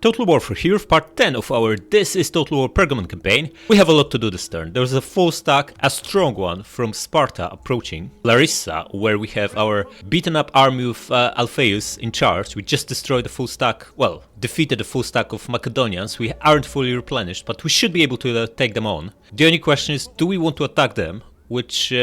Total Warfare here with part 10 of our This is Total War Pergamon campaign. We have a lot to do this turn. There's a full stack, a strong one from Sparta approaching. Larissa, where we have our beaten up army of Alpheus in charge. We just destroyed the full stack, well, defeated the full stack of Macedonians. We aren't fully replenished, but we should be able to take them on. The only question is, do we want to attack them? Which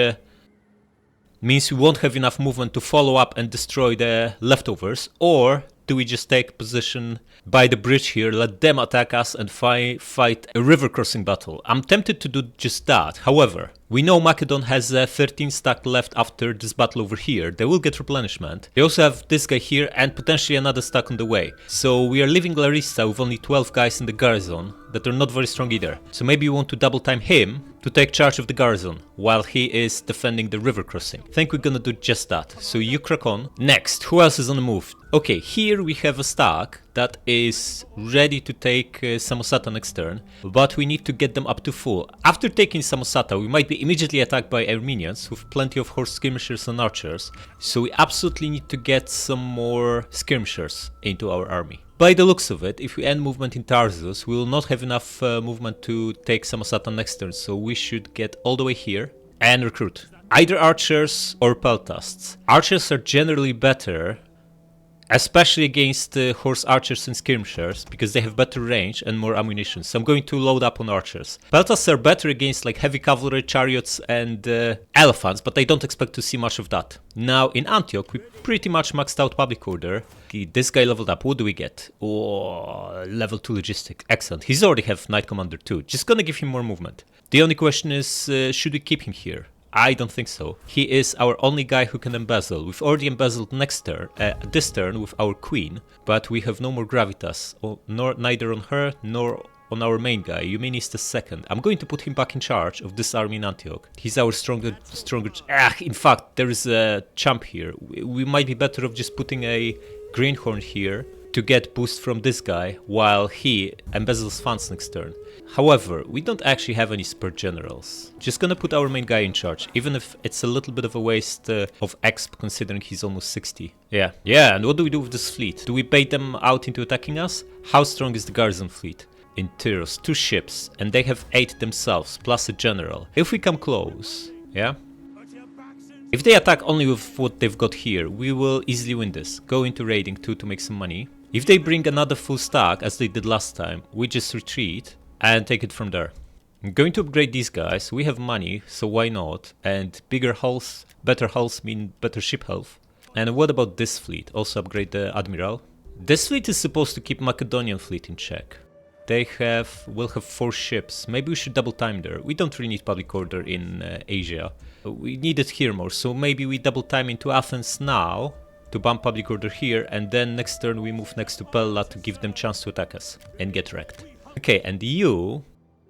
means we won't have enough movement to follow up and destroy the leftovers, or do we just take position by the bridge here, let them attack us and fight a river crossing battle? I'm tempted to do just that. However, we know Macedon has 13 stack left after this battle over here. They will get replenishment. They also have this guy here and potentially another stack on the way. So we are leaving Larissa with only 12 guys in the garrison that are not very strong either. So maybe we want to double time him to take charge of the garrison while he is defending the river crossing. I think we're gonna do just that. So you crack on. Next, who else is on the move? Okay, here we have a stack that is ready to take Samosata next turn, but we need to get them up to full. After taking Samosata, we might be immediately attacked by Armenians with plenty of horse skirmishers and archers, so we absolutely need to get some more skirmishers into our army. By the looks of it, if we end movement in Tarsus, we will not have enough movement to take Samosata next turn, so we should get all the way here and recruit. Either archers or peltasts. Archers are generally better, especially against horse archers and skirmishers, because they have better range and more ammunition, so I'm going to load up on archers. Peltasts are better against like heavy cavalry, chariots and elephants, but I don't expect to see much of that. Now in Antioch we pretty much maxed out public order. This guy leveled up. What do we get? Oh, level 2 logistic. Excellent. He's already have Knight Commander 2. Just gonna give him more movement. The only question is, should we keep him here? I don't think so. He is our only guy who can embezzle. We've already embezzled next turn, this turn with our queen, but we have no more gravitas, neither on her nor on our main guy. Eumenes the second. I'm going to put him back in charge of this army in Antioch. He's our stronger. In fact, there is a champ here. We might be better off just putting a greenhorn here to get boost from this guy while he embezzles funds next turn. However, we don't actually have any spur generals. Just gonna put our main guy in charge, even if it's a little bit of a waste of exp considering he's almost 60. Yeah, and what do we do with this fleet? Do we bait them out into attacking us? How strong is the garrison fleet? In Tyros, 2 ships, and they have 8 themselves, plus a general. If we come close, yeah? If they attack only with what they've got here, we will easily win this. Go into raiding too to make some money. If they bring another full stack, as they did last time, we just retreat and take it from there. I'm going to upgrade these guys. We have money, so why not? And bigger hulls, better hulls mean better ship health. And what about this fleet? Also upgrade the admiral. This fleet is supposed to keep Macedonian fleet in check. They will have 4 ships. Maybe we should double time there. We don't really need public order in Asia. We need it here more, so maybe we double time into Athens now to bump public order here, and then next turn we move next to Pella to give them chance to attack us and get wrecked. Okay, and you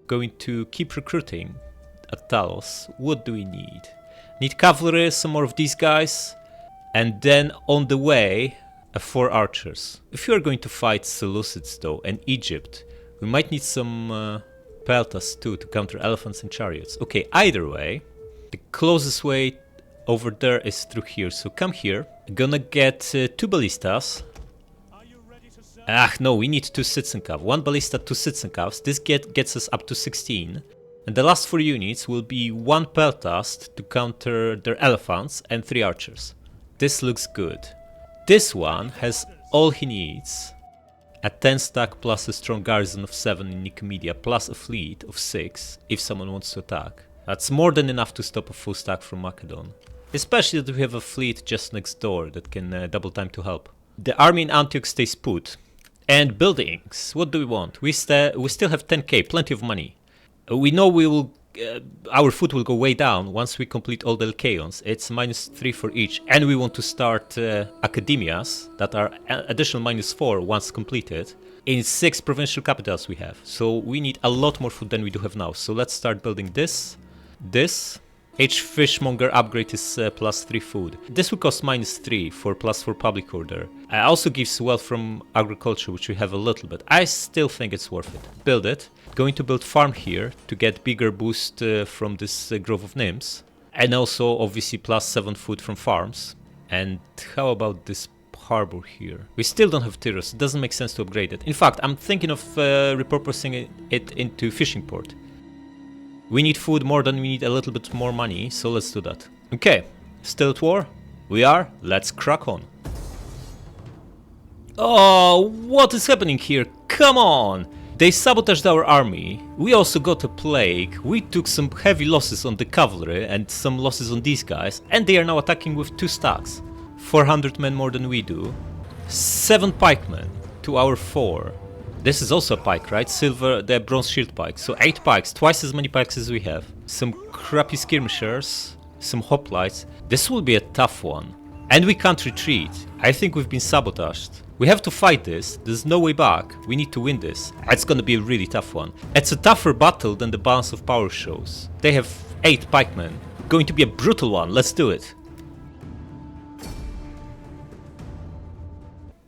going to keep recruiting at Talos. What do we need? Need cavalry, some more of these guys, and then on the way 4 archers. If you are going to fight Seleucids though and Egypt, we might need some peltas too to counter elephants and chariots. Okay, either way, the closest way over there is through here, so come here. Gonna get 2 ballistas. No, we need 2 Citzenkav. 1 ballista, 2 Citzenkavs. This gets us up to 16. And the last 4 units will be 1 peltast to counter their elephants and 3 archers. This looks good. This one has all he needs. A 10 stack plus a strong garrison of 7 in Nicomedia plus a fleet of 6 if someone wants to attack. That's more than enough to stop a full stack from Macedon. Especially that we have a fleet just next door that can double time to help. The army in Antioch stays put. And buildings, what do we want? We still have 10k, plenty of money. We know we will, our food will go way down once we complete all the Aegaeums. It's -3 for each, and we want to start academias that are additional -4 once completed. In 6 provincial capitals we have, so we need a lot more food than we do have now. So let's start building this. Fishmonger upgrade is +3 food. This will cost -3 for +4 public order. It also gives wealth from agriculture, which we have a little bit. I still think it's worth it. Build it. Going to build farm here to get bigger boost from this Grove of Nymphs. And also obviously +7 food from farms. And how about this harbor here. We still don't have Tyros. It doesn't make sense to upgrade it. In fact, I'm thinking of repurposing it into fishing port. We need food more than we need a little bit more money, so let's do that. Okay, still at war? We are. Let's crack on. Oh, what is happening here? Come on! They sabotaged our army. We also got a plague. We took some heavy losses on the cavalry and some losses on these guys, and they are now attacking with 2 stacks. 400 men more than we do. 7 pikemen to our 4. This is also a pike, right? Silver, the bronze shield pike. So 8 pikes, twice as many pikes as we have. Some crappy skirmishers, some hoplites. This will be a tough one. And we can't retreat. I think we've been sabotaged. We have to fight this. There's no way back. We need to win this. It's gonna be a really tough one. It's a tougher battle than the balance of power shows. They have 8 pikemen. Going to be a brutal one. Let's do it.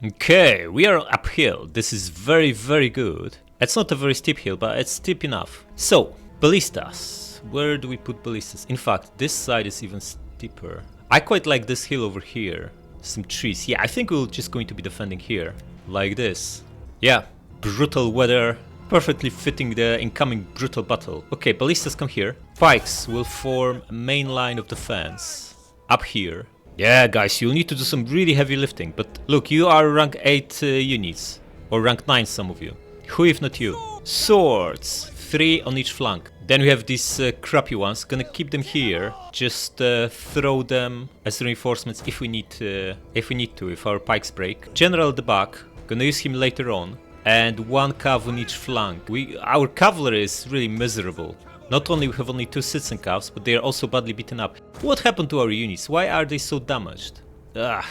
Okay, we are uphill. This is very, very good. It's not a very steep hill, but it's steep enough. So, ballistas. Where do we put ballistas? In fact, this side is even steeper. I quite like this hill over here. Some trees. Yeah, I think we're just going to be defending here. Like this. Yeah, brutal weather. Perfectly fitting the incoming brutal battle. Okay, ballistas come here. Pikes will form a main line of defense. Up here. Yeah, guys, you'll need to do some really heavy lifting. But look, you are rank 8 units. Or rank 9, some of you. Who if not you? Swords. 3 on each flank. Then we have these crappy ones. Gonna keep them here. Just throw them as reinforcements if we need to, if our pikes break. General at the back. Gonna use him later on. And 1 cav on each flank. Our cavalry is really miserable. Not only we have only 2 citizen cavs, but they are also badly beaten up. What happened to our units? Why are they so damaged? Ugh.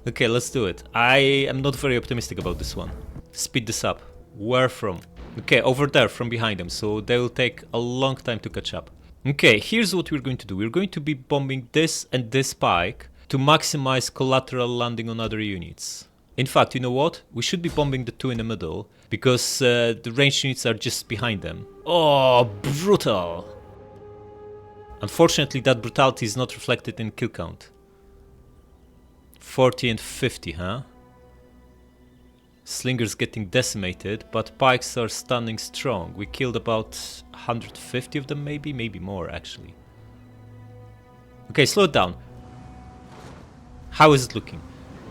Okay, let's do it. I am not very optimistic about this one. Speed this up. Where from? Okay, over there, from behind them, so they will take a long time to catch up. Okay, here's what we're going to do. We're going to be bombing this and this pike to maximize collateral landing on other units. In fact, you know what? We should be bombing the 2 in the middle, because the ranged units are just behind them. Oh, brutal! Unfortunately, that brutality is not reflected in kill count. 40 and 50, huh? Slingers getting decimated, but pikes are standing strong. We killed about 150 of them, maybe more actually. Okay, slow it down. How is it looking?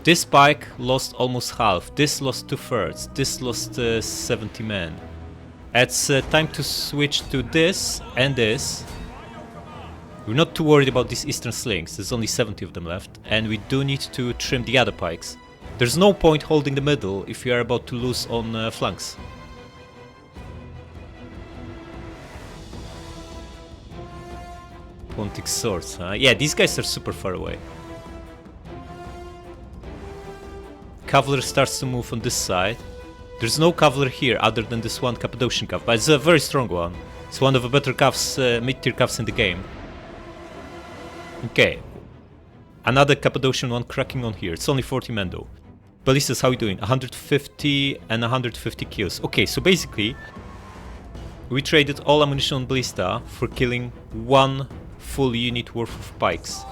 This pike lost almost half, this lost 2/3, this lost 70 men. It's time to switch to this and this. We're not too worried about these eastern slings, there's only 70 of them left, and we do need to trim the other pikes. There's no point holding the middle if you are about to lose on flanks. Pontic swords, huh? Yeah, these guys are super far away. Cavalry starts to move on this side. There's no cavalry here other than this 1 Cappadocian cav, but it's a very strong one. It's one of the better cavs, mid-tier cavs in the game. Okay. Another Cappadocian one cracking on here. It's only 40 men though. Ballistas, how are we doing? 150 and 150 kills. Okay, so basically, we traded all ammunition on Ballista for killing 1 full unit worth of pikes.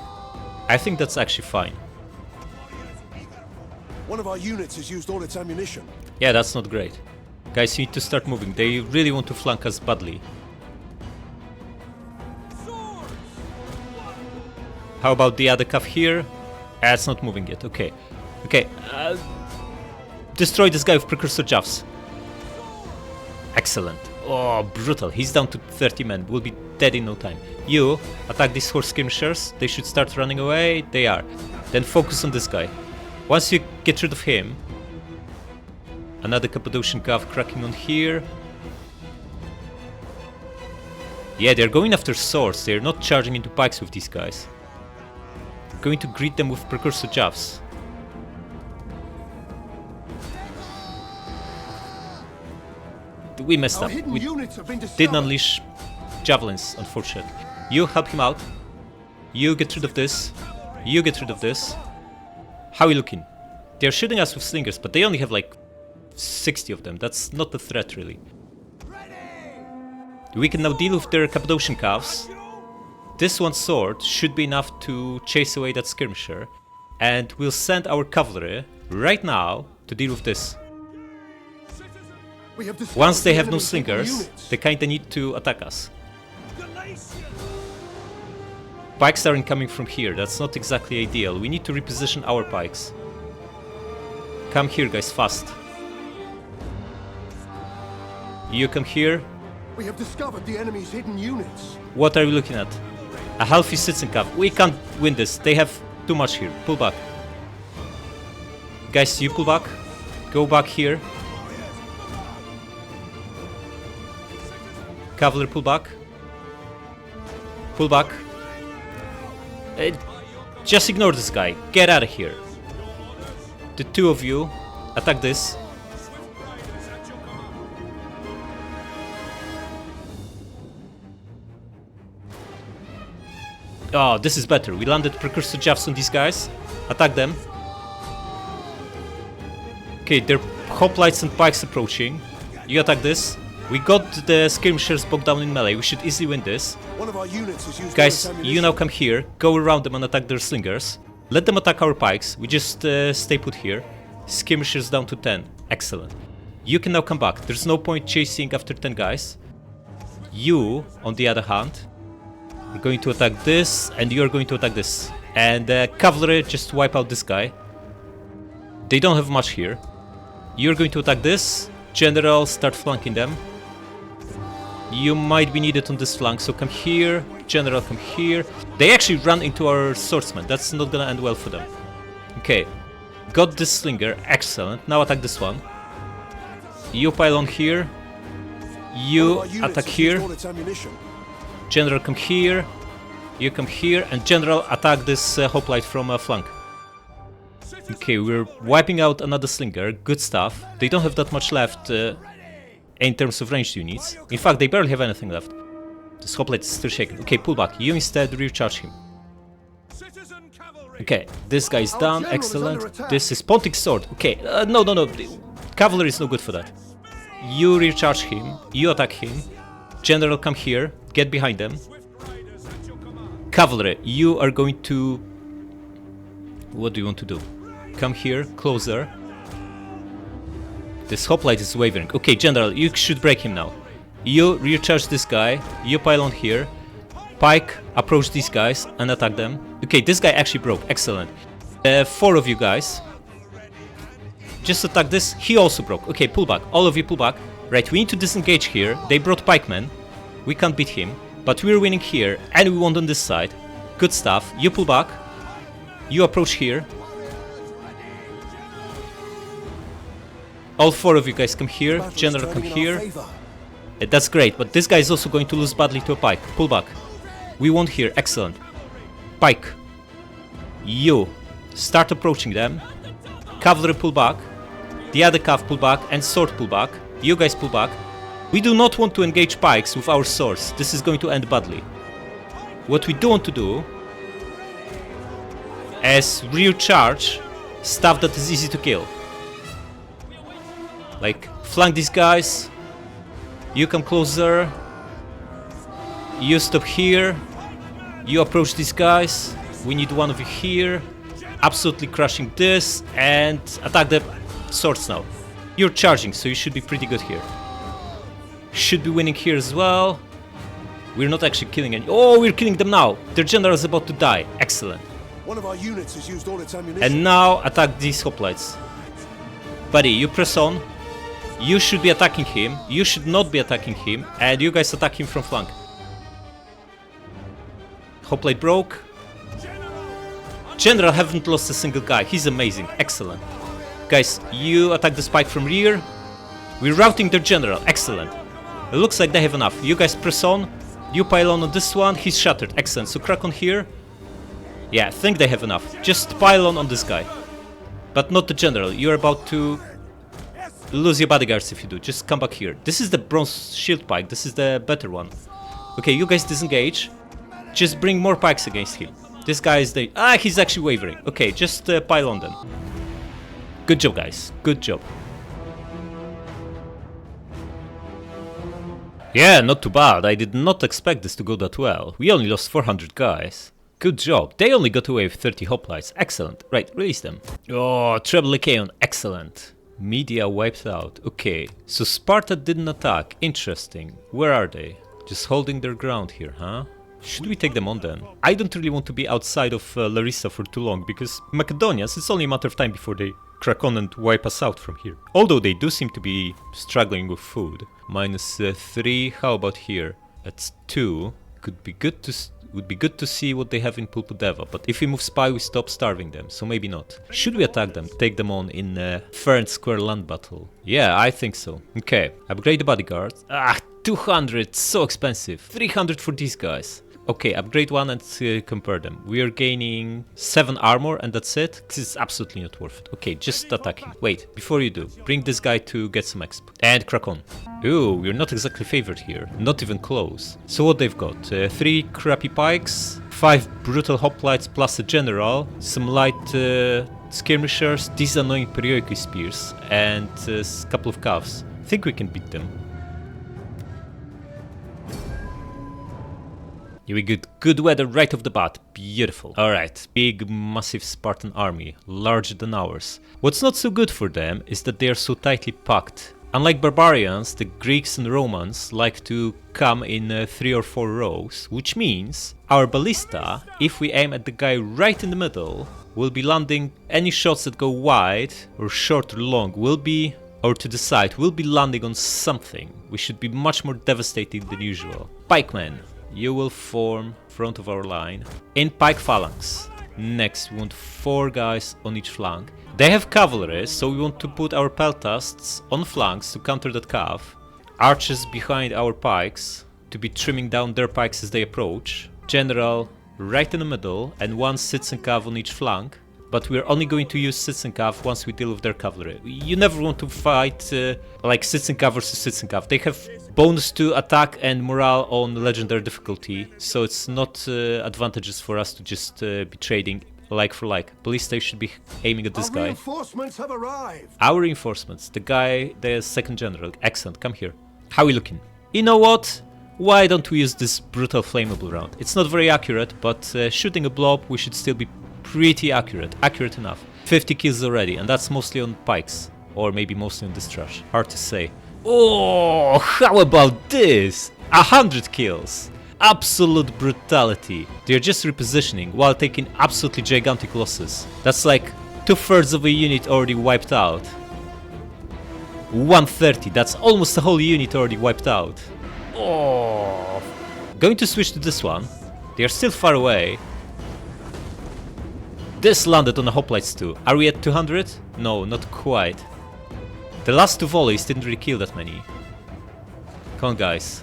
I think that's actually fine. One of our units has used all its ammunition. Yeah, that's not great. Guys, you need to start moving. They really want to flank us badly. How about the other cav here? It's not moving yet. Okay. Okay. Destroy this guy with precursor jaffs. Excellent. Oh, brutal. He's down to 30 men. We'll be dead in no time. You attack these horse skirmishers. They should start running away. They are. Then focus on this guy. Once you get rid of him, another Cappadocian cav cracking on here. Yeah, they're going after swords. They're not charging into pikes with these guys. They're going to greet them with precursor jaffs. We messed up. We didn't unleash javelins, unfortunately. You help him out. You get rid of this. You get rid of this. How are we looking? They're shooting us with slingers, but they only have like 60 of them. That's not a threat, really. We can now deal with their Cappadocian cavs. This 1 sword should be enough to chase away that skirmisher. And we'll send our cavalry right now to deal with this. We have discovered Once they the have no enemy's hidden slingers, units. they kinda need to attack us. Pikes are incoming from here, that's not exactly ideal. We need to reposition our pikes. Come here, guys, fast. You come here. We have discovered the enemy's hidden units. What are we looking at? A healthy citizen cav. We can't win this. They have too much here. Pull back. Guys, you pull back. Go back here. Cavalry, pull back. Pull back. Just ignore this guy. Get out of here. The two of you attack this. Oh, this is better. We landed precursor jabs on these guys. Attack them. Okay, they're hoplites and pikes approaching. You attack this. We got the skirmishers bogged down in melee. We should easily win this. One of our units has used Guys, all its you now ammunition. come here. Go around them and attack their slingers. Let them attack our pikes. We just stay put here. Skirmishers down to 10. Excellent. You can now come back. There's no point chasing after 10 guys. You, on the other hand, are going to attack this, and you are going to attack this. And cavalry, just wipe out this guy. They don't have much here. You're going to attack this. General, start flanking them. You might be needed on this flank, so come here. General, come here. They actually run into our swordsman. That's not gonna end well for them. Okay. Got this slinger. Excellent. Now attack this one. You pile on here. You One of our units attack has here. used all its ammunition. General, come here. You come here. And General, attack this hoplite from flank. Okay, we're wiping out another slinger. Good stuff. They don't have that much left in terms of ranged units. In fact, they barely have anything left. This hoplite is still shaken. Okay, pull back. You instead recharge him. Okay, this guy is Our done. general is Excellent. under attack. This is Pontic Sword. Okay, no. The cavalry is no good for that. You recharge him. You attack him. General, come here. Get behind them. Cavalry, you are going to... What do you want to do? Come here, closer. This hoplite is wavering. Okay, General, you should break him now. You recharge this guy. You pile on here. Pike, approach these guys and attack them. Okay, this guy actually broke. Excellent. 4 of you guys. Just attack this. He also broke. Okay, pull back. All of you pull back. Right, we need to disengage here. They brought pikemen. We can't beat him. But we're winning here. And we won on this side. Good stuff. You pull back. You approach here. All 4 of you guys come here. Battle is General, come turning in our here. favor. That's great, but this guy is also going to lose badly to a pike. Pull back. We won here. Excellent. Pike. You. Start approaching them. Cavalry pull back. The other cav pull back. And sword pull back. You guys pull back. We do not want to engage pikes with our swords. This is going to end badly. What we do want to do is recharge stuff that is easy to kill. Like, flank these guys. You come closer. You stop here. You approach these guys. We need one of you here. Absolutely crushing this. And attack the swords now. You're charging, so you should be pretty good here. Should be winning here as well. We're not actually killing any. Oh, we're killing them now. Their general is about to die. Excellent. One of our units has used all its ammunition. And now attack these hoplites. Buddy, you press on. You should be attacking him. You should not be attacking him. And you guys attack him from flank. Hoplite broke. General haven't lost a single guy. He's amazing. Excellent. Guys, you attack the spike from rear. We're routing their general. Excellent. It looks like they have enough. You guys press on. You pile on this one. He's shattered. Excellent. So crack on here. Yeah, I think they have enough. Just pile on this guy. But not the general. You're about to lose your bodyguards if you do. Just come back here. This is the bronze shield pike. This is the better one. Okay, you guys disengage. Just bring more pikes against him. This guy is the... Ah, he's actually wavering. Okay, just pile on them. Good job, guys. Good job. Yeah, not too bad. I did not expect this to go that well. We only lost 400 guys. Good job. They only got away with 30 hoplites. Excellent. Right, release them. Oh, treble Aegaeum. Excellent. Media wiped out. Okay, so Sparta didn't attack. Interesting. Where are they? Just holding their ground here, huh? Should we take them on then? I don't really want to be outside of Larissa for too long, because Macedonians, it's only a matter of time before they crack on and wipe us out from here. Although they do seem to be struggling with food. -3, how about here? That's 2. Would be good to see what they have in Pulpudeva, but if we move spy we stop starving them, so maybe not. Should we attack them, take them on in a fair and square land battle? Yeah, I think so. Okay, upgrade the bodyguards. 200, so expensive. 300 for these guys. Okay, upgrade one and compare them. We are gaining 7 armor and that's it? Because it's absolutely not worth it. Okay, just attack him. Wait, before you do, bring this guy to get some exp. And crack on. Ooh, we're not exactly favored here. Not even close. So what they've got? 3 crappy pikes, 5 brutal hoplites plus a general, some light skirmishers, these annoying Perioikoi spears, and a couple of calves. I think we can beat them. Here we get good weather right off the bat. Beautiful. Alright, big massive Spartan army, larger than ours. What's not so good for them is that they are so tightly packed. Unlike barbarians, the Greeks and Romans like to come in 3 or 4 rows, which means our ballista, if we aim at the guy right in the middle, will be landing any shots that go wide or short or long will be, or to the side, will be landing on something. We should be much more devastating than usual. Pikemen. You will form front of our line in pike phalanx. Next, we want 4 guys on each flank. They have cavalry, so we want to put our peltasts on flanks to counter that cav. Archers behind our pikes to be trimming down their pikes as they approach. General right in the middle and 1 citizen cav on each flank. But we're only going to use citizen cav once we deal with their cavalry. You never want to fight like citizen cav versus citizen cav. They have bonus to attack and morale on legendary difficulty, so it's not advantageous for us to just be trading like for like. Ballista should be aiming at this guy. Reinforcements have arrived. Our reinforcements. The guy, the second general. Excellent. Come here. How are we looking? You know what? Why don't we use this brutal flammable round? It's not very accurate, but shooting a blob, we should still be pretty accurate. Accurate enough. 50 kills already, and that's mostly on pikes. Or maybe mostly on this trash. Hard to say. Oh, how about this? 100 kills. Absolute brutality. They're just repositioning while taking absolutely gigantic losses. That's like 2/3 of a unit already wiped out. 130, that's almost a whole unit already wiped out. Oh. Going to switch to this one. They are still far away. This landed on the hoplites too. Are we at 200? No, not quite. The last 2 volleys didn't really kill that many. Come on, guys.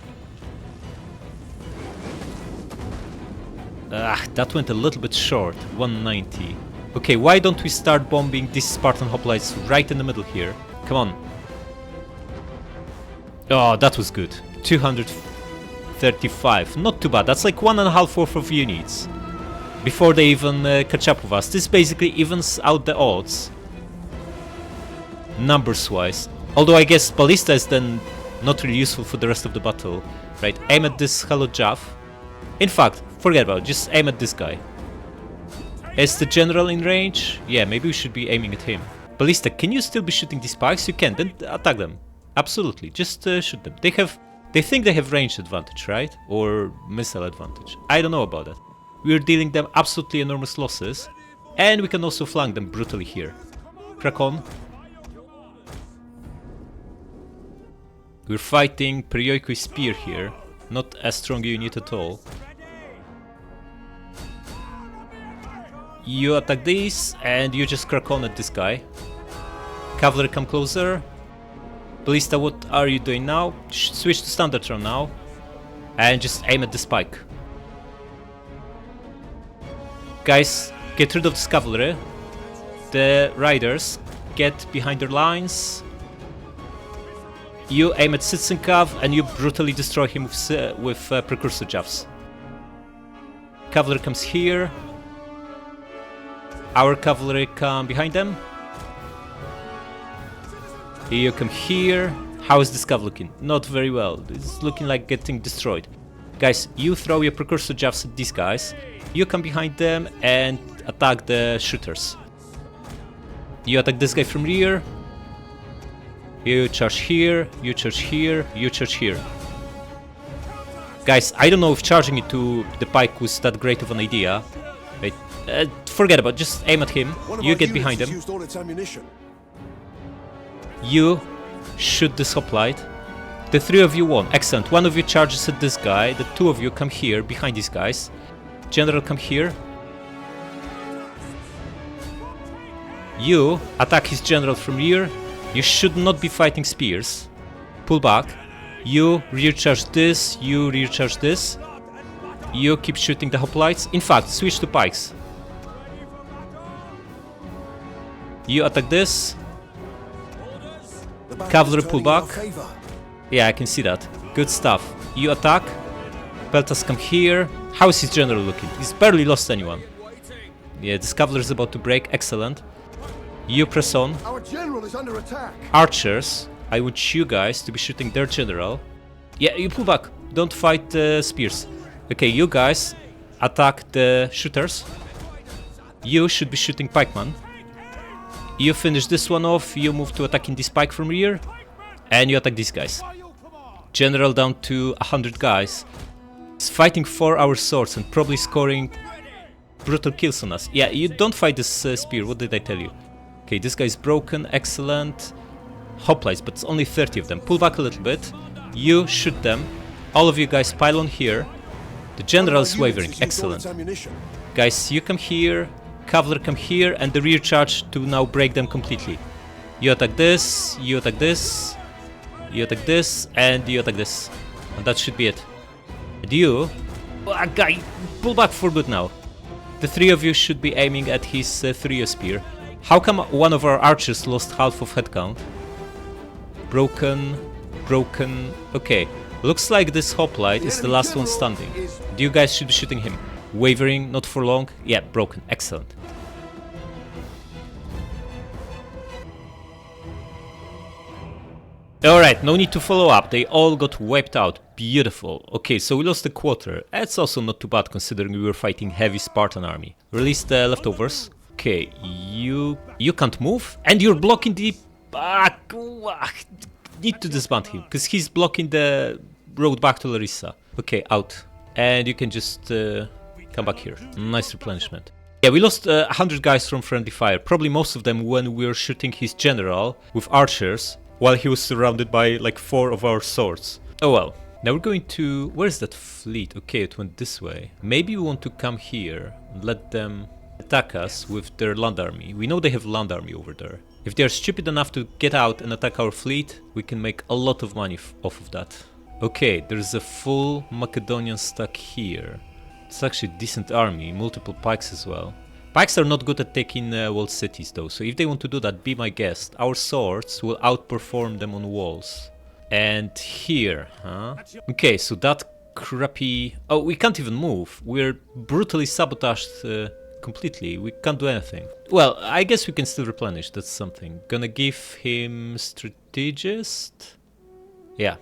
That went a little bit short. 190. Okay, why don't we start bombing these Spartan hoplites right in the middle here? Come on. Oh, that was good. 235. Not too bad. That's like 1.5 worth of units. Before they even catch up with us. This basically evens out the odds. Numbers wise. Although I guess ballista is then not really useful for the rest of the battle. Right, aim at this Hello Jaff. In fact, forget about it, just aim at this guy. Is the general in range? Yeah, maybe we should be aiming at him. Ballista, can you still be shooting these pikes? You can, then attack them. Absolutely, just shoot them. They think they have range advantage, right? Or missile advantage. I don't know about that. We're dealing them absolutely enormous losses. And we can also flank them brutally here. Crack on. We're fighting Perioikoi spear here. Not a strong unit at all. You attack these, and you just crack on at this guy. Cavalry come closer. Ballista, what are you doing now? Switch to standard round now. And just aim at the spike. Guys, get rid of this cavalry. The riders, get behind their lines. You aim at Citizen Cav and you brutally destroy him with Precursor Jaffs. Cavalry comes here. Our cavalry come behind them. You come here. How is this cav looking? Not very well. It's looking like getting destroyed. Guys, you throw your precursor jabs at these guys. You come behind them and attack the shooters. You attack this guy from rear. You charge here, you charge here, you charge here. Guys, I don't know if charging it to the pike was that great of an idea. Wait, forget about it, just aim at him. You get behind him. You shoot this hoplite. The three of you won. Excellent. One of you charges at this guy. The two of you come here, behind these guys. General, come here. You attack his general from rear. You should not be fighting spears. Pull back. You rear charge this. You rear charge this. You keep shooting the hoplites. In fact, switch to pikes. You attack this. Cavalry pull back. Yeah, I can see that. Good stuff. You attack. Peltas come here. How is his general looking? He's barely lost anyone. Yeah, this cavalry is about to break. Excellent. You press on. Our general is under attack. Archers. I want you guys to be shooting their general. Yeah, you pull back. Don't fight the spears. Okay, you guys attack the shooters. You should be shooting pikeman. You finish this one off. You move to attacking this pike from rear. And you attack these guys. General down to 100 guys. He's fighting for our swords and probably scoring brutal kills on us. Yeah, you don't fight this spear. What did I tell you? Okay, this guy's broken. Excellent. Hoplites, but it's only 30 of them. Pull back a little bit. You shoot them. All of you guys pile on here. The general is wavering. Excellent. Guys, you come here. Cavalry come here. And the rear charge to now break them completely. You attack this. You attack this. You attack this, and you attack this. And that should be it. And you... Oh, guy, pull back for good now. The three of you should be aiming at his 3 spear. How come one of our archers lost half of head count? Broken. Broken. Okay. Looks like this hoplite is the last one standing. You guys should be shooting him. Wavering, not for long. Yeah, broken. Excellent. Alright, no need to follow up, they all got wiped out. Beautiful. Okay, so we lost a quarter. That's also not too bad considering we were fighting heavy Spartan army. Release the leftovers. Okay, you can't move. And you're blocking the... need to disband him, because he's blocking the road back to Larissa. Okay, out. And you can just come back here. Nice replenishment. Yeah, we lost 100 guys from friendly fire. Probably most of them when we were shooting his general with archers. While he was surrounded by like 4 of our swords. Oh well. Now we're going to... Where's that fleet? Okay, it went this way. Maybe we want to come here and let them attack us with their land army. We know they have land army over there. If they are stupid enough to get out and attack our fleet, we can make a lot of money off of that. Okay, there's a full Macedonian stack here. It's actually a decent army, multiple pikes as well. Pikes are not good at taking walled cities though, so if they want to do that, be my guest. Our swords will outperform them on walls. And here, huh? Okay, so that crappy... Oh, we can't even move. We're brutally sabotaged completely. We can't do anything. Well, I guess we can still replenish, that's something. Gonna give him strategist? Yeah.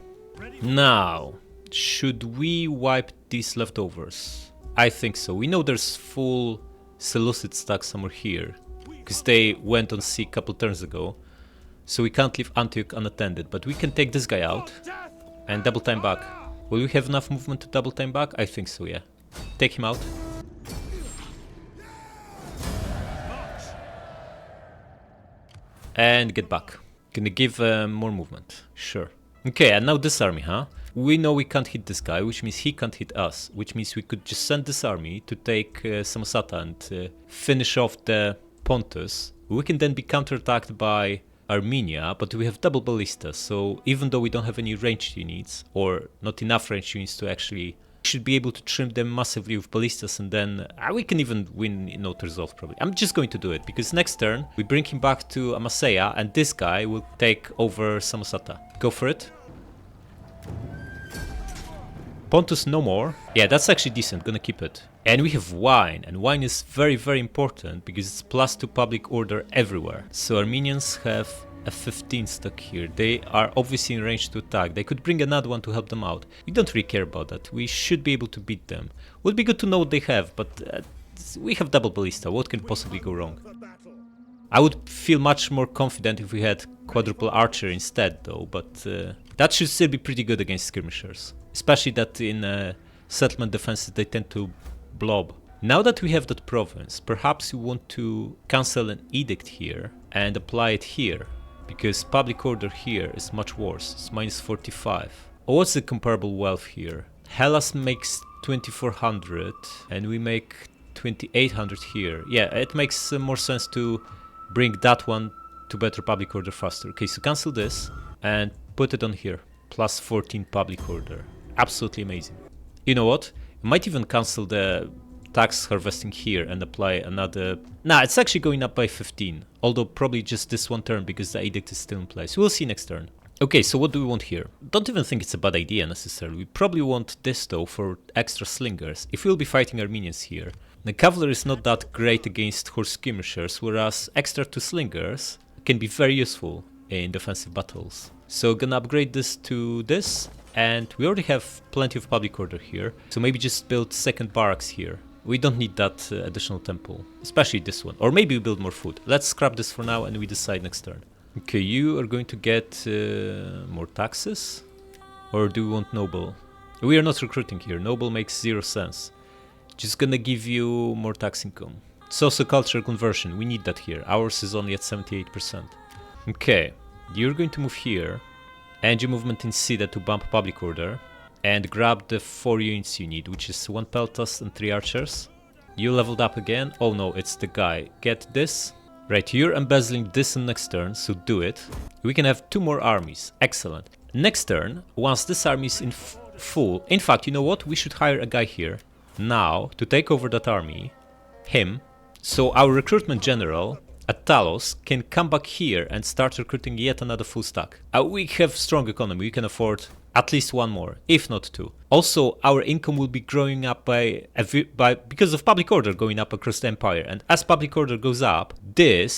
Now, should we wipe these leftovers? I think so. We know there's full... Seleucid stack somewhere here, because they went on sea a couple turns ago, so we can't leave Antioch unattended, but we can take this guy out and double time back. Will we have enough movement to double time back? I think so, yeah. Take him out. And get back. Gonna give more movement, sure. Okay, and now this army, huh? We know we can't hit this guy, which means he can't hit us, which means we could just send this army to take Samosata and finish off the Pontus. We can then be counterattacked by Armenia, but we have double ballista, so even though we don't have any ranged units, or not enough ranged units to actually... should be able to trim them massively with ballistas, and then we can even win in auto resolve probably. I'm just going to do it, because next turn we bring him back to Amasea, and this guy will take over Samosata. Go for it. Pontus no more. Yeah, that's actually decent, gonna keep it. And we have wine, and wine is very, very important because it's +2 public order everywhere. So Armenians have a 15 stock here. They are obviously in range to attack. They could bring another one to help them out. We don't really care about that. We should be able to beat them. Would be good to know what they have, but we have double ballista. What can possibly go wrong? I would feel much more confident if we had quadruple archer instead, though, but that should still be pretty good against skirmishers. Especially that in settlement defenses they tend to blob. Now that we have that province, perhaps we want to cancel an edict here and apply it here, because public order here is much worse. It's minus 45. Oh, what's the comparable wealth here? Hellas makes 2400 and we make 2800 here. Yeah, it makes more sense to bring that one to better public order faster. Okay, so cancel this and put it on here. Plus 14 public order. Absolutely amazing. You know what? We might even cancel the tax harvesting here and apply another... Nah, it's actually going up by 15. Although probably just this one turn because the edict is still in place. We'll see next turn. Okay, so what do we want here? Don't even think it's a bad idea necessarily. We probably want this though for extra slingers. If we'll be fighting Armenians here. The cavalry is not that great against horse skirmishers, whereas extra 2 slingers can be very useful in defensive battles. So gonna upgrade this to this, and we already have plenty of public order here, so maybe just build second barracks here. We don't need that additional temple, especially this one, or maybe we build more food. Let's scrap this for now and we decide next turn. Okay, you are going to get more taxes, or do we want noble? We are not recruiting here, noble makes 0 sense. Just gonna give you more tax income. Socio-cultural conversion, we need that here. Ours is only at 78%. Okay, you're going to move here. And your movement in Sida to bump public order. And grab the 4 units you need, which is 1 peltas and 3 archers. You leveled up again. Oh no, it's the guy. Get this. Right, you're embezzling this in next turn, so do it. We can have 2 more armies. Excellent. Next turn, once this army is in full... In fact, you know what? We should hire a guy here. Now, to take over that army, him, so our recruitment general at Talos can come back here and start recruiting yet another full stack. We have strong economy, we can afford at least 1 more, if not 2. Also, our income will be growing up because of public order going up across the empire, and as public order goes up, the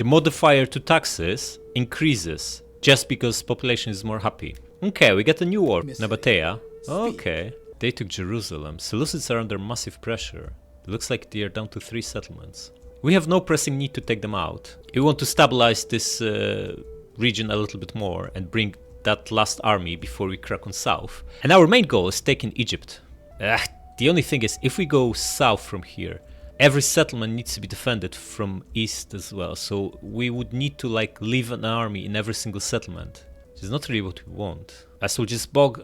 modifier to taxes increases, just because population is more happy. Okay, we get a new war, Nabatea. Okay. They took Jerusalem. Seleucids are under massive pressure. It looks like they are down to 3 settlements. We have no pressing need to take them out. We want to stabilize this region a little bit more and bring that last army before we crack on south. And our main goal is taking Egypt. The only thing is, if we go south from here, every settlement needs to be defended from east as well. So we would need to like leave an army in every single settlement. Which is not really what we want. So we'll just bog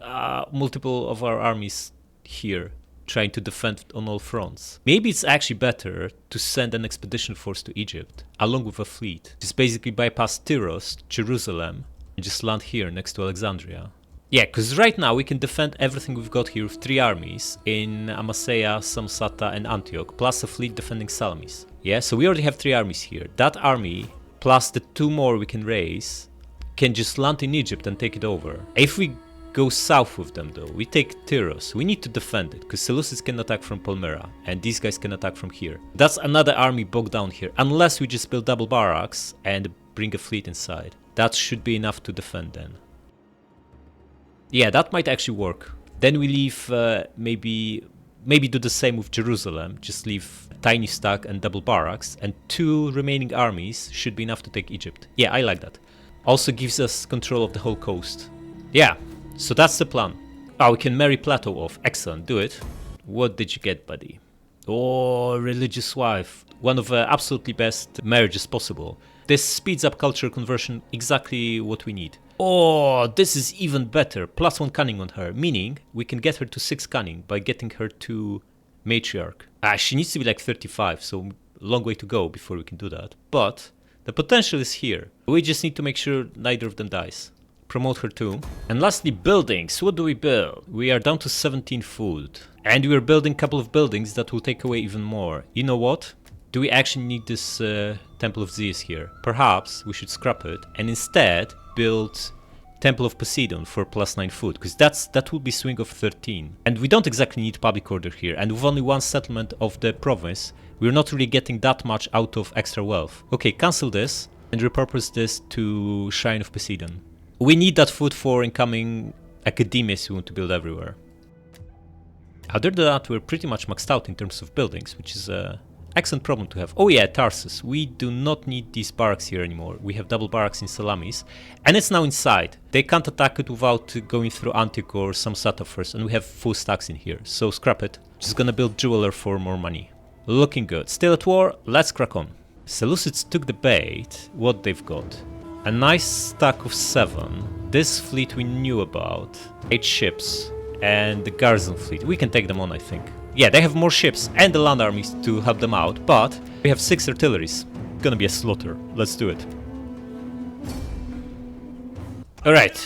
multiple of our armies here, trying to defend on all fronts. Maybe it's actually better to send an expedition force to Egypt, along with a fleet. Just basically bypass Tyros, Jerusalem, and just land here next to Alexandria. Yeah, because right now we can defend everything we've got here with 3 armies in Amasea, Samosata, and Antioch, plus a fleet defending Salamis. Yeah, so we already have 3 armies here. That army, plus the 2 more we can raise, can just land in Egypt and take it over. If we go south with them though, we take Tyros, we need to defend it, because Seleucids can attack from Palmyra, and these guys can attack from here. That's another army bogged down here, unless we just build double barracks and bring a fleet inside. That should be enough to defend then. Yeah, that might actually work. Then we leave, maybe do the same with Jerusalem, just leave a tiny stack and double barracks, and 2 remaining armies should be enough to take Egypt. Yeah, I like that. Also gives us control of the whole coast. Yeah, so that's the plan. Oh, we can marry Plato off. Excellent, do it. What did you get, buddy? Oh, religious wife. One of the absolutely best marriages possible. This speeds up cultural conversion, exactly what we need. Oh, this is even better. +1 cunning on her, meaning we can get her to 6 cunning by getting her to matriarch. She needs to be like 35, so long way to go before we can do that. But the potential is here. We just need to make sure neither of them dies. Promote her too. And lastly, buildings. What do we build? We are down to 17 food. And we are building a couple of buildings that will take away even more. You know what? Do we actually need this Temple of Zeus here? Perhaps we should scrap it and instead build Temple of Poseidon for +9 food, because that will be swing of 13. And we don't exactly need public order here, and with only 1 settlement of the province, we're not really getting that much out of extra wealth. Okay, cancel this. and repurpose this to Shrine of Poseidon. We need that food for incoming academias we want to build everywhere. Other than that, we're pretty much maxed out in terms of buildings, which is an excellent problem to have. Oh yeah, Tarsus. We do not need these barracks here anymore. We have double barracks in Salamis, and it's now inside. They can't attack it without going through Antique or Samosata first, and we have full stacks in here, so scrap it. Just gonna build Jeweler for more money. Looking good. Still at war? Let's crack on. Seleucids took the bait. What they've got? A nice stack of 7. This fleet we knew about. 8 ships. And the garrison fleet. We can take them on, I think. Yeah, they have more ships and the land armies to help them out, but we have 6 artilleries. Gonna be a slaughter. Let's do it. Alright.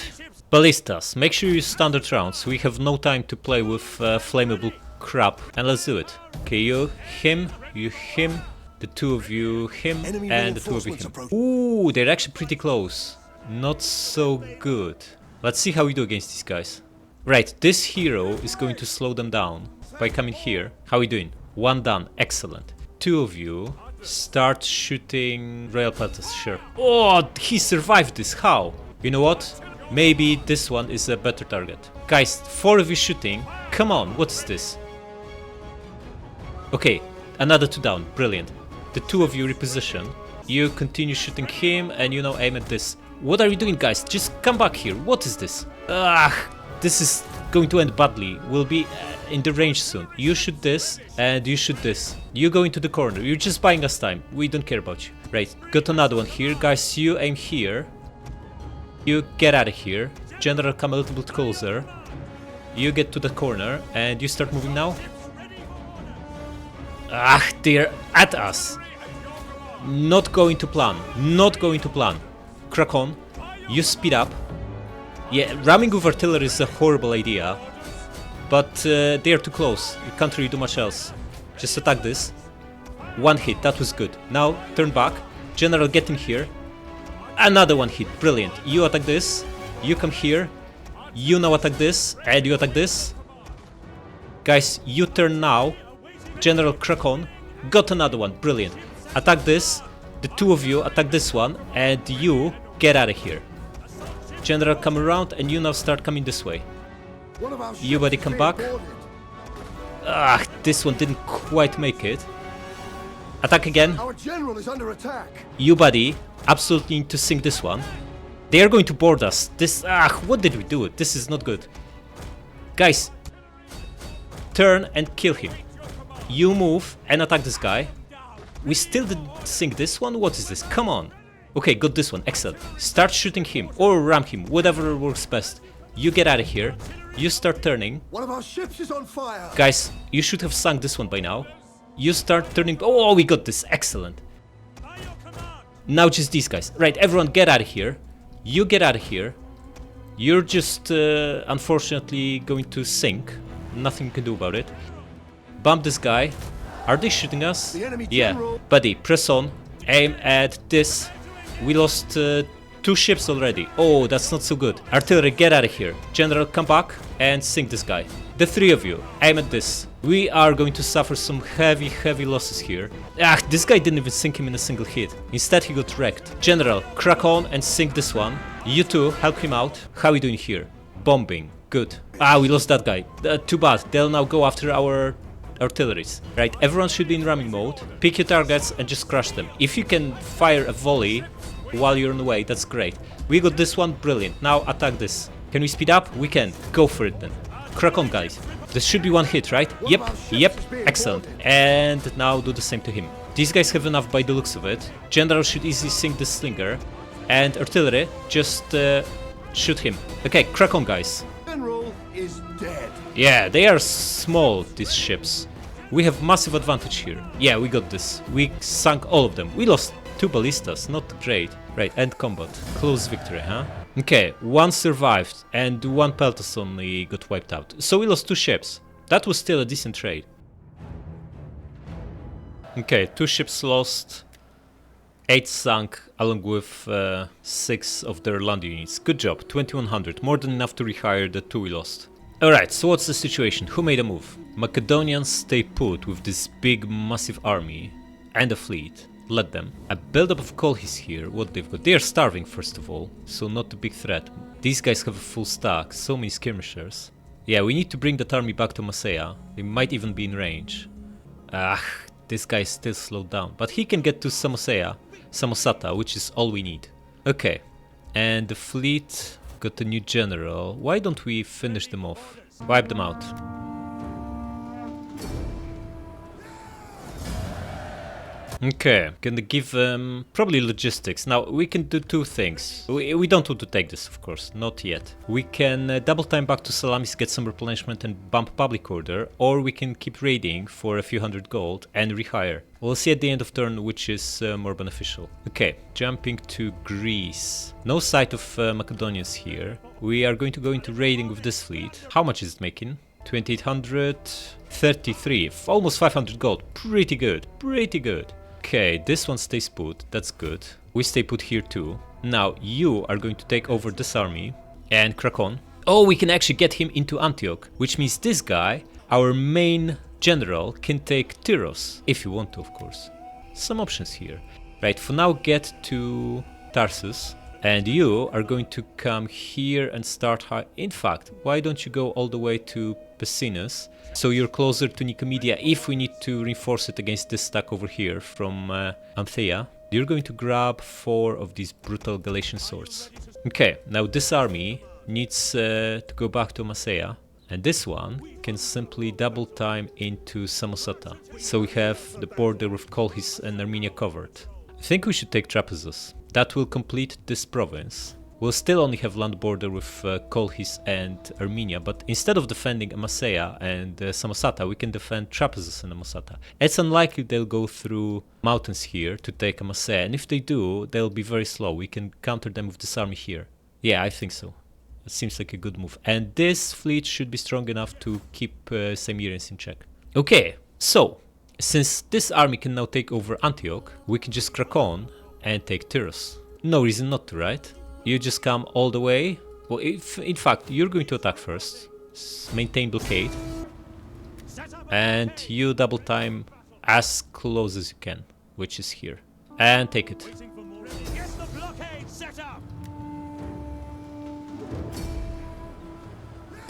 Ballistas. Make sure you use standard rounds. We have no time to play with flammable crap. And let's do it. Okay, you, him, the 2 of you, him, and the 2 of you, him. Ooh, they're actually pretty close. Not so good. Let's see how we do against these guys. Right, this hero is going to slow them down by coming here. How are we doing? 1 done. Excellent. 2 of you start shooting Royal Peltas. Sure. Oh, he survived this. How? You know what? Maybe this one is a better target. Guys, 4 of you shooting. Come on, what is this? Okay, another 2 down. Brilliant. The 2 of you reposition. You continue shooting him and you now aim at this. What are you doing, guys? Just come back here. What is this? This is going to end badly. We'll be in the range soon. You shoot this and you shoot this. You go into the corner. You're just buying us time. We don't care about you. Right, got another one here. Guys, you aim here. You get out of here. General, come a little bit closer. You get to the corner and you start moving now. They're at us. Not going to plan. Not going to plan. Crack on. You speed up. Yeah, ramming with artillery is a horrible idea. But they are too close. You can't really do much else. Just attack this. 1 hit, that was good. Now, turn back. General, get in here. Another 1 hit, brilliant. You attack this. You come here. You now attack this. And you attack this. Guys, you turn now. General, crack on. Got another one, brilliant. Attack this. The 2 of you attack this one. And you get out of here. General, come around and you now start coming this way. You buddy, come back. This one didn't quite make it. Attack again. Our general is under attack. You buddy, absolutely need to sink this one. They are going to board us. This, what did we do? This is not good. Guys, turn and kill him. You move and attack this guy. We still didn't sink this one? What is this? Come on. Okay, got this one. Excellent. Start shooting him or ram him, whatever works best. You get out of here. You start turning. One of our ships is on fire. Guys, you should have sunk this one by now. You start turning. Oh, we got this. Excellent. Now just these guys. Right, everyone get out of here. You get out of here. You're just unfortunately going to sink. Nothing you can do about it. Bump this guy. Are they shooting us? The enemy yeah. general. Buddy, press on. Aim at this. We lost 2 ships already. Oh, that's not so good. Artillery, get out of here. General, come back and sink this guy. The 3 of you, aim at this. We are going to suffer some heavy losses here. This guy didn't even sink him in a single hit. Instead, he got wrecked. General, crack on and sink this one. You two, help him out. How are we doing here? Bombing. Good. We lost that guy. Too bad. They'll now go after our artilleries. Right, everyone should be in ramming mode. Pick your targets and just crush them. If you can fire a volley while you're on the way, that's great. We got this one, brilliant. Now attack this. Can we speed up? We can. Go for it then. Crack on, guys. This should be 1 hit, right? Yep, excellent. And now do the same to him. These guys have enough by the looks of it. General should easily sink the slinger. And artillery, just shoot him. Okay, crack on, guys. General is dead. Yeah, they are small, these ships. We have massive advantage here. Yeah, we got this. We sunk all of them. We lost 2 ballistas, not great. Right, end combat. Close victory, huh? Okay, 1 survived and 1 Peltas only got wiped out. So we lost 2 ships. That was still a decent trade. Okay, 2 ships lost. 8 sunk, along with 6 of their land units. Good job, 2100. More than enough to rehire the 2 we lost. Alright, so what's the situation? Who made a move? Macedonians stay put with this big, massive army and a fleet. let them. A buildup of Colchis here, what they've got. They are starving first of all, so not a big threat. These guys have a full stack, so many skirmishers. Yeah, we need to bring that army back to Masaya. They might even be in range. This guy is still slowed down, but he can get to Samosata, which is all we need. Okay, and the fleet got a new general. Why don't we finish them off? Wipe them out. Okay, gonna give them probably logistics. Now, we can do two things. We don't want to take this, of course, not yet. We can double time back to Salamis, get some replenishment and bump public order, or we can keep raiding for a few hundred gold and rehire. We'll see at the end of turn which is more beneficial. Okay, jumping to Greece. No sight of Macedonians here. We are going to go into raiding with this fleet. How much is it making? 2833, almost 500 gold. Pretty good, pretty good. Okay, this one stays put, that's good. We stay put here too. Now, you are going to take over this army and crack on. Oh, we can actually get him into Antioch, which means this guy, our main general, can take Tyros, if you want to, of course. Some options here. Right, for now get to Tarsus, and you are going to come here and start high. In fact, why don't you go all the way to Pessinus, so you're closer to Nicomedia if we need to reinforce it against this stack over here from Anthea. You're going to grab 4 of these brutal Galatian swords. Okay, now this army needs to go back to Masaya, and this one can simply double time into Samosata. So we have the border with Colchis and Armenia covered. I think we should take Trapezus. That will complete this province. We'll still only have land border with Colchis and Armenia, but instead of defending Amasea and Samosata, we can defend Trapezus and Amasata. It's unlikely they'll go through mountains here to take Amasea, and if they do, they'll be very slow. We can counter them with this army here. Yeah, I think so. It seems like a good move. And this fleet should be strong enough to keep Cimmerians in check. Okay, so since this army can now take over Antioch, we can just crack on and take Tyros. No reason not to, right? You just come all the way. Well, if in fact you're going to attack first, maintain blockade, and you double time as close as you can, which is here, and take it.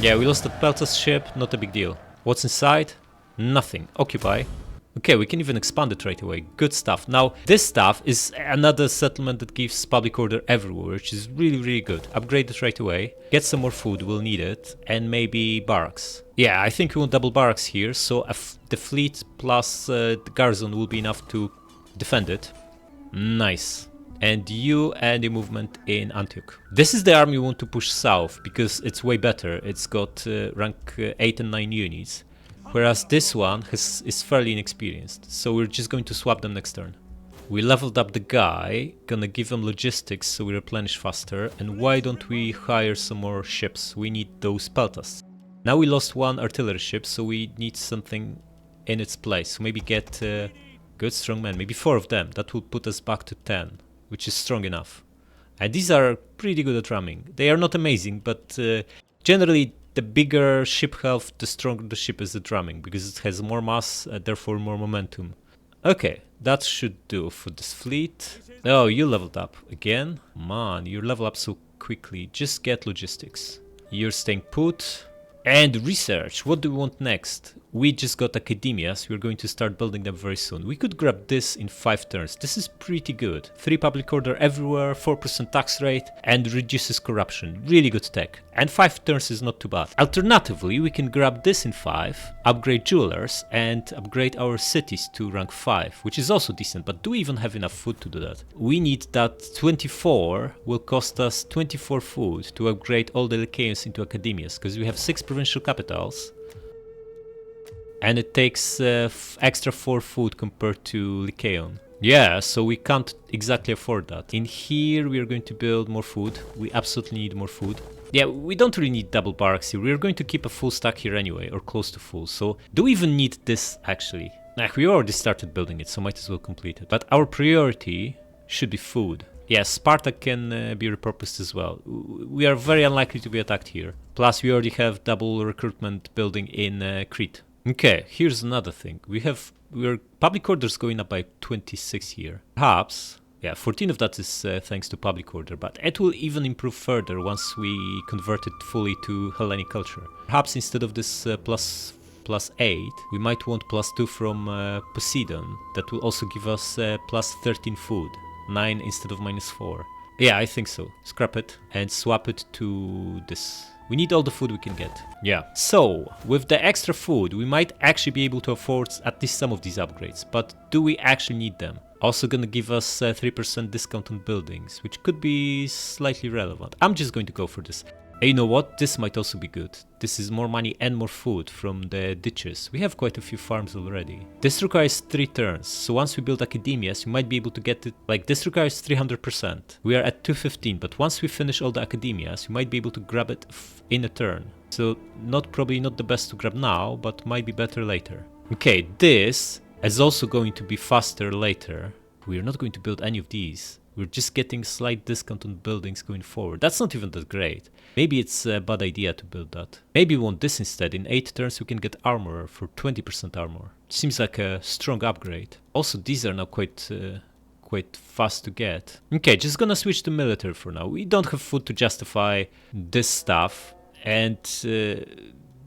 Yeah, we lost the Peltas ship, not a big deal. What's inside? Nothing. Occupy. Okay, we can even expand it right away. Good stuff. Now, this stuff is another settlement that gives public order everywhere, which is really, really good. Upgrade it right away. Get some more food, we'll need it. And maybe barracks. Yeah, I think we want double barracks here, so the fleet plus the garrison will be enough to defend it. Nice. And you and the movement in Antioch. This is the army we want to push south, because it's way better. It's got rank 8 and 9 units. Whereas this one is fairly inexperienced, so we're just going to swap them next turn. We leveled up the guy, gonna give him logistics so we replenish faster, and why don't we hire some more ships? We need those peltas. Now we lost 1 artillery ship, so we need something in its place. So maybe get good strong men, maybe 4 of them. That will put us back to 10, which is strong enough. And these are pretty good at ramming. They are not amazing, but generally the bigger ship health, the stronger the ship is at ramming, because it has more mass, therefore more momentum. Okay, that should do for this fleet. Oh, you leveled up again? Man, you level up so quickly. Just get logistics. You're staying put. And research, what do we want next? We just got academias, we're going to start building them very soon. We could grab this in 5 turns, this is pretty good. 3 public order everywhere, 4% tax rate, and reduces corruption. Really good tech. And 5 turns is not too bad. Alternatively, we can grab this in 5, upgrade jewelers, and upgrade our cities to rank 5, which is also decent, but do we even have enough food to do that? We need that 24 will cost us 24 food to upgrade all the Aegaeums into academias, because we have 6 provincial capitals. And it takes extra 4 food compared to Lycaon. Yeah, so we can't exactly afford that. In here we are going to build more food. We absolutely need more food. Yeah, we don't really need double barracks here. We are going to keep a full stack here anyway, or close to full. So do we even need this actually? Nah, we already started building it, so might as well complete it. But our priority should be food. Yeah, Sparta can be repurposed as well. We are very unlikely to be attacked here. Plus we already have double recruitment building in Crete. Okay, here's another thing. We're public orders going up by 26 here. Perhaps, yeah, 14 of that is thanks to public order, but it will even improve further once we convert it fully to Hellenic culture. Perhaps instead of this plus 8, we might want plus 2 from Poseidon. That will also give us plus 13 food, 9 instead of minus 4. Yeah, I think so. Scrap it and swap it to this. We need all the food we can get. Yeah. So, with the extra food, we might actually be able to afford at least some of these upgrades. But do we actually need them? Also gonna give us 3% discount on buildings, which could be slightly relevant. I'm just going to go for this. And you know what? This might also be good. This is more money and more food from the ditches. We have quite a few farms already. This requires 3 turns, so once we build academias, you might be able to get it. Like, this requires 300%. We are at 215, but once we finish all the academias, you might be able to grab it in a turn. So, probably not the best to grab now, but might be better later. Okay, this is also going to be faster later. We're not going to build any of these. We're just getting slight discount on buildings going forward. That's not even that great. Maybe it's a bad idea to build that. Maybe we want this instead. In 8 turns we can get armor for 20% armor. Seems like a strong upgrade. Also, these are now quite fast to get. Okay, just gonna switch to military for now. We don't have food to justify this stuff. And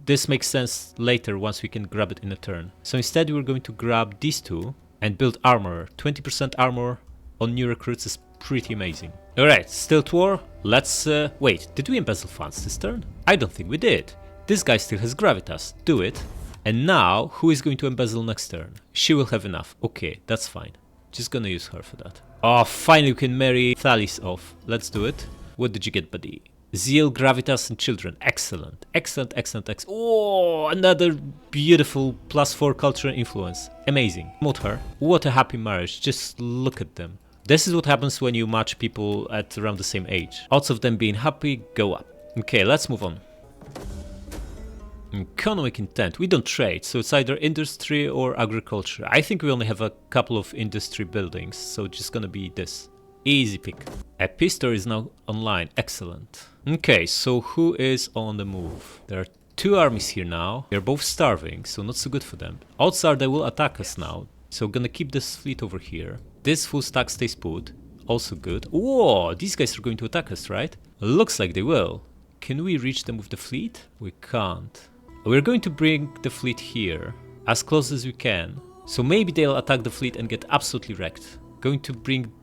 this makes sense later once we can grab it in a turn. So instead we're going to grab these two and build armor. 20% armor on new recruits is pretty amazing. Alright, Stilt War. Let's wait, did we embezzle funds this turn? I don't think we did. This guy still has gravitas. Do it. And now, who is going to embezzle next turn? She will have enough. Okay, that's fine. Just gonna use her for that. Oh, finally we can marry Thalys off. Let's do it. What did you get, buddy? Zeal, gravitas, and children. Excellent. Excellent, excellent, excellent. Oh, another beautiful +4 cultural influence. Amazing. Promote her. What a happy marriage. Just look at them. This is what happens when you match people at around the same age. Odds of them being happy go up. Okay, let's move on. Economic intent. We don't trade, so it's either industry or agriculture. I think we only have a couple of industry buildings, so it's just gonna be this. Easy pick. Epeiros is now online. Excellent. Okay, so who is on the move? There are 2 armies here now. They're both starving, so not so good for them. Odds are they will attack us now. So gonna keep this fleet over here. This full stack stays put. Also good. Whoa, these guys are going to attack us, right? Looks like they will. Can we reach them with the fleet? We can't. We're going to bring the fleet here, as close as we can. So maybe they'll attack the fleet and get absolutely wrecked. Going to bring...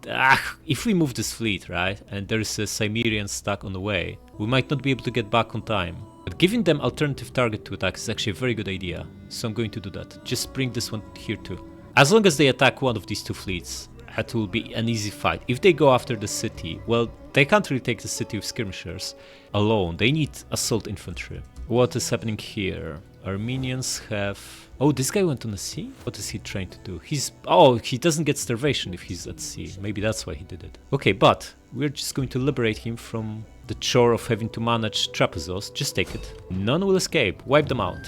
if we move this fleet, right, and there is a Cimmerian stuck on the way, we might not be able to get back on time. But giving them alternative target to attack is actually a very good idea. So I'm going to do that. Just bring this one here too. As long as they attack one of these 2 fleets, it will be an easy fight. If they go after the city, well, they can't really take the city with skirmishers alone. They need assault infantry. What is happening here? Armenians have... Oh, this guy went on the sea? What is he trying to do? He doesn't get starvation if he's at sea. Maybe that's why he did it. Okay, but we're just going to liberate him from the chore of having to manage Trapezos. Just take it. None will escape. Wipe them out.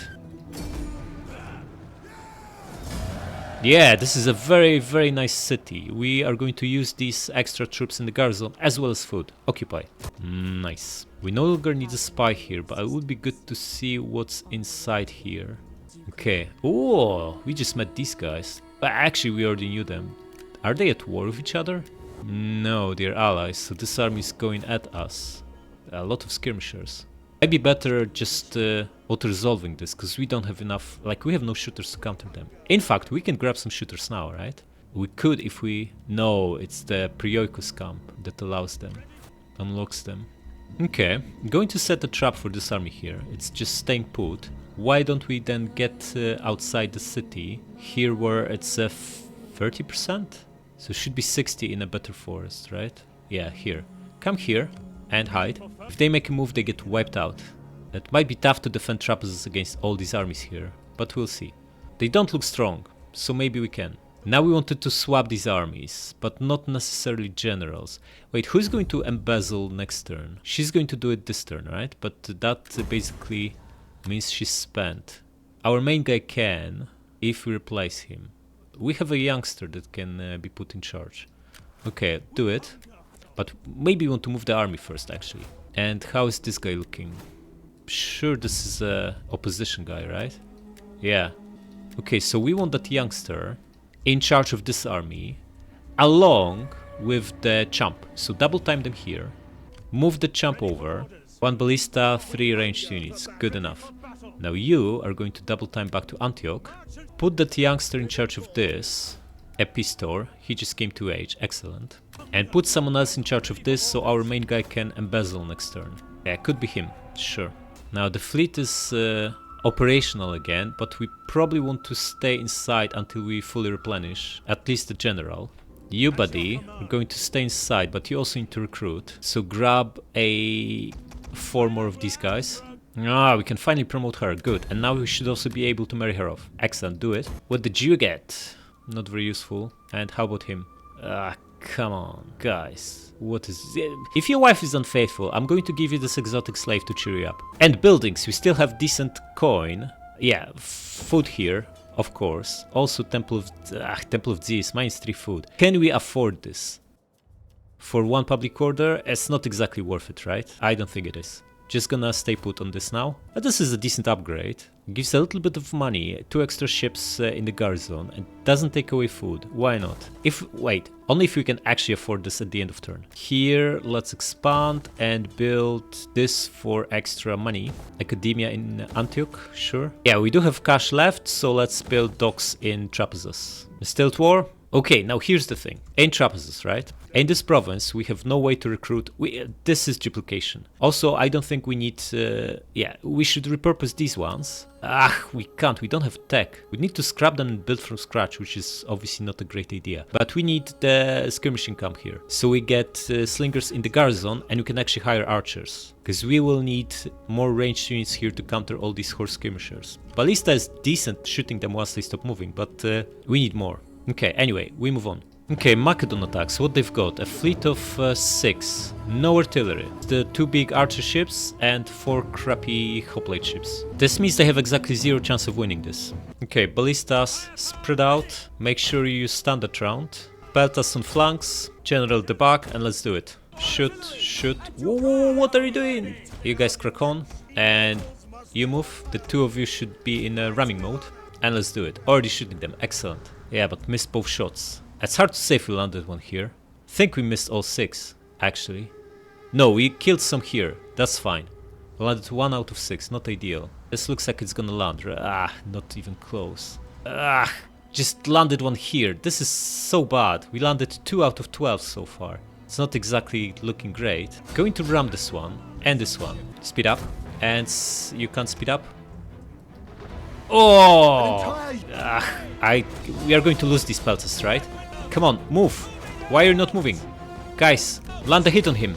Yeah, this is a very, very nice city. We are going to use these extra troops in the garrison as well as food. Occupy. Nice. We no longer need a spy here, but it would be good to see what's inside here. Okay. Oh, we just met these guys. Actually, we already knew them. Are they at war with each other? No, they're allies, so this army is going at us. A lot of skirmishers. Might be better just auto-resolving this, because we don't have enough... Like, we have no shooters to counter them. In fact, we can grab some shooters now, right? We could if we... No, it's the Prioikos camp that allows them. Unlocks them. Okay, I'm going to set a trap for this army here. It's just staying put. Why don't we then get outside the city? Here where it's 30%? So it should be 60 in a better forest, right? Yeah, here. Come here and hide. If they make a move, they get wiped out. It might be tough to defend Trapezos against all these armies here, but we'll see. They don't look strong, so maybe we can. Now we wanted to swap these armies, but not necessarily generals. Wait, who's going to embezzle next turn? She's going to do it this turn, right? But that basically means she's spent. Our main guy can, if we replace him. We have a youngster that can be put in charge. Okay, do it. But maybe we want to move the army first, actually. And how is this guy looking? Sure, this is a opposition guy, right? Yeah. Okay, so we want that youngster in charge of this army, along with the chump. So double time them here. Move the chump over. 1 ballista, 3 ranged units. Good enough. Now you are going to double time back to Antioch. Put that youngster in charge of this. Epistor. He just came to age. Excellent. And put someone else in charge of this so our main guy can embezzle next turn. Yeah, could be him. Sure. Now the fleet is operational again, but we probably want to stay inside until we fully replenish. At least the general. You, buddy, are going to stay inside, but you also need to recruit. So grab 4 more of these guys. Ah, we can finally promote her. Good. And now we should also be able to marry her off. Excellent. Do it. What did you get? Not very useful. And how about him? Ah, come on, guys. What is... If your wife is unfaithful, I'm going to give you this exotic slave to cheer you up. And buildings. We still have decent coin. Yeah, food here. Of course. Also Temple of Zeus, -3 food. Can we afford this? For 1 public order, it's not exactly worth it, right? I don't think it is. Just gonna stay put on this now. But this is a decent upgrade. Gives a little bit of money, 2 extra ships in the garrison, and doesn't take away food. Why not? Wait, only if we can actually afford this at the end of turn. Here, let's expand and build this for extra money. Academia in Antioch, sure. Yeah, we do have cash left, so let's build docks in Trapezus. Still at war? Okay, now here's the thing. In Trapezus, right? In this province, we have no way to recruit. This is duplication. Also, I don't think we need... yeah, we should repurpose these ones. We can't. We don't have tech. We need to scrap them and build from scratch, which is obviously not a great idea. But we need the skirmishing camp here. So we get slingers in the garrison, and we can actually hire archers. Because we will need more ranged units here to counter all these horse skirmishers. Ballista is decent shooting them once they stop moving, but we need more. Okay, anyway, we move on. Okay, Macedon attacks. What they've got? A fleet of 6. No artillery. The 2 big archer ships and 4 crappy hoplite ships. This means they have exactly 0 chance of winning this. Okay, ballistas, spread out. Make sure you use standard round. Peltas on flanks. General debug, and let's do it. Shoot, shoot. Whoa, what are you doing? You guys crack on, and you move. The 2 of you should be in ramming mode. And let's do it. Already shooting them. Excellent. Yeah, but missed both shots. It's hard to say if we landed one here. I think we missed all 6, actually. No, we killed some here. That's fine. We landed 1 out of 6. Not ideal. This looks like it's gonna land. Not even close. Just landed one here. This is so bad. We landed 2 out of 12 so far. It's not exactly looking great. Going to ram this one and this one. Speed up. And you can't speed up. Oh! We are going to lose these peltas, right? Come on, move! Why are you not moving? Guys, land a hit on him.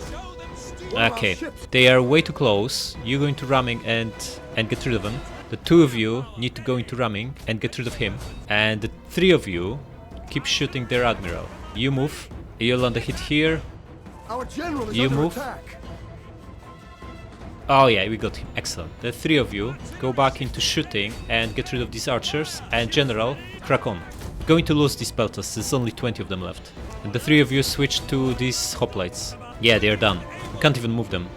Okay, they are way too close. You're going to ramming and get rid of them. The 2 of you need to go into ramming and get rid of him. And the 3 of you keep shooting their admiral. You move. You land a hit here. You move. Oh yeah, we got him. Excellent. The 3 of you go back into shooting and get rid of these archers. And general, crack on. Going to lose these peltas. There's only 20 of them left. And the 3 of you switch to these hoplites. Yeah, they are done. We can't even move them.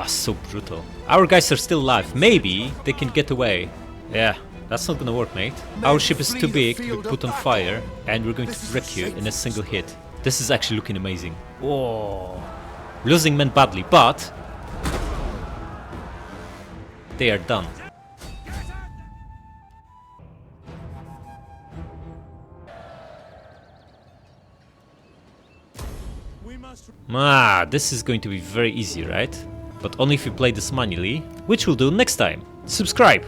So brutal. Our guys are still alive. Maybe they can get away. Yeah, that's not gonna work, mate. Our ship is too big to be put on fire, and we're going to wreck you in a single hit. This is actually looking amazing. Whoa. Losing men badly, but they are done. This is going to be very easy, right? But only if you play this manually, which we'll do next time. Subscribe!